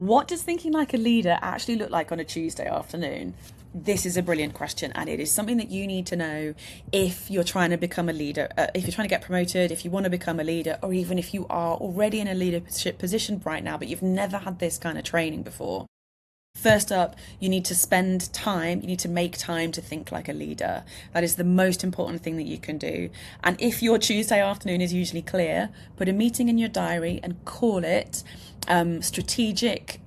What does thinking like a leader actually look like on a Tuesday afternoon? This is a brilliant question, and it is something that you need to know if you're trying to become a leader, if you're trying to get promoted, if you want to become a leader, or even if you are already in a leadership position right now, but you've never had this kind of training before. First up, you need to spend time, you need to make time to think like a leader. That is the most important thing that you can do. And if your Tuesday afternoon is usually clear, put a meeting in your diary and call it strategic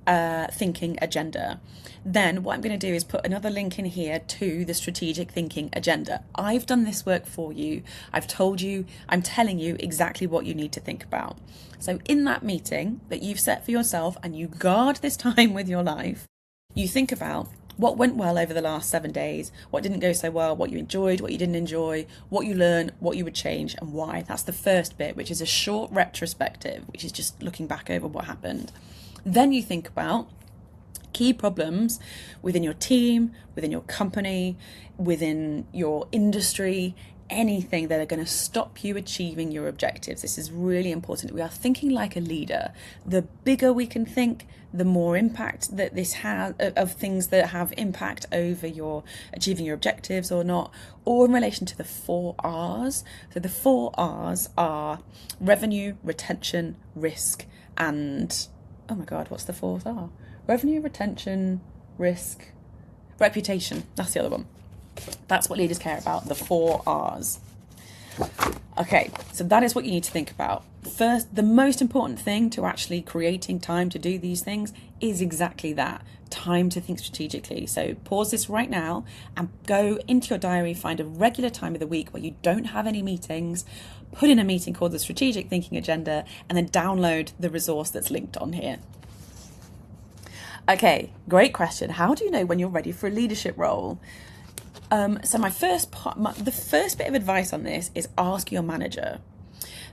thinking agenda. Then what I'm going to do is put another link in here to the strategic thinking agenda. I've done this work for you. I've told you, I'm telling you exactly what you need to think about. So in that meeting that you've set for yourself and you guard this time with your life, you think about what went well over the last 7 days, what didn't go so well, what you enjoyed, what you didn't enjoy, what you learned, what you would change, and why. That's the first bit, which is a short retrospective, which is just looking back over what happened. Then you think about key problems within your team, within your company, within your industry, anything that are going to stop you achieving your objectives. This is really important. We are thinking like a leader. The bigger we can think, the more impact that this has of things that have impact over your achieving your objectives or not, or in relation to the 4 R's. So the 4 R's are revenue, retention, risk, and oh my God, what's the 4th R? Revenue, retention, risk, reputation. That's the other one. That's what leaders care about, the 4 R's. Okay, so that is what you need to think about. First, the most important thing to actually creating time to do these things is exactly that, time to think strategically. So pause this right now and go into your diary, find a regular time of the week where you don't have any meetings, put in a meeting called the Strategic Thinking Agenda, and then download the resource that's linked on here. Okay, great question. How do you know when you're ready for a leadership role? So the first bit of advice on this is ask your manager.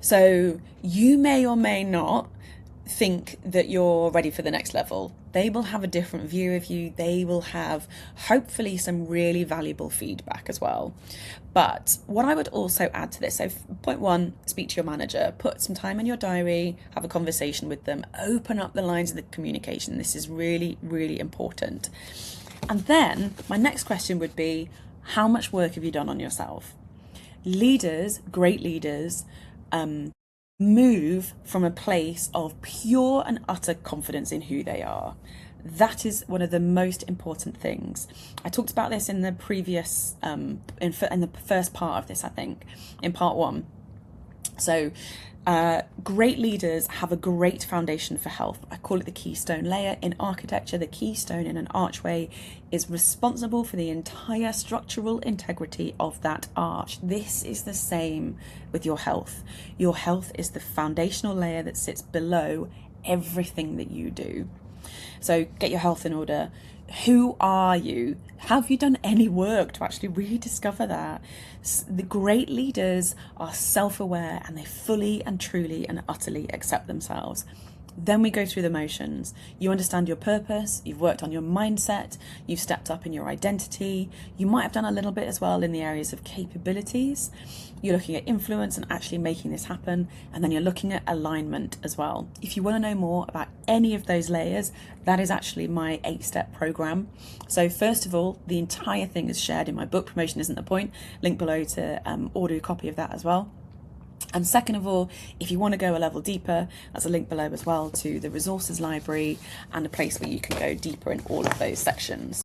So you may or may not think that you're ready for the next level. They will have a different view of you. They will have hopefully some really valuable feedback as well. But what I would also add to this, so point 1, speak to your manager, put some time in your diary, have a conversation with them, open up the lines of the communication. This is really, really important. And then my next question would be, how much work have you done on yourself? Leaders, great leaders, move from a place of pure and utter confidence in who they are. That is one of the most important things. I talked about this in the previous, in the first part of this, I think, in part 1. So great leaders have a great foundation for health. I call it the keystone layer. In architecture, the keystone in an archway is responsible for the entire structural integrity of that arch. This is the same with your health. Your health is the foundational layer that sits below everything that you do. So get your health in order. Who are you? Have you done any work to actually rediscover that? The great leaders are self-aware and they fully and truly and utterly accept themselves. Then we go through the motions. You understand your purpose, you've worked on your mindset, you've stepped up in your identity. You might have done a little bit as well in the areas of capabilities. You're looking at influence and actually making this happen. And then you're looking at alignment as well. If you want to know more about any of those layers, that is actually my 8-step program. So first of all, the entire thing is shared in my book, Promotion Isn't the Point. Link below to order a copy of that as well. And second of all, if you want to go a level deeper, there's a link below as well to the resources library and a place where you can go deeper in all of those sections.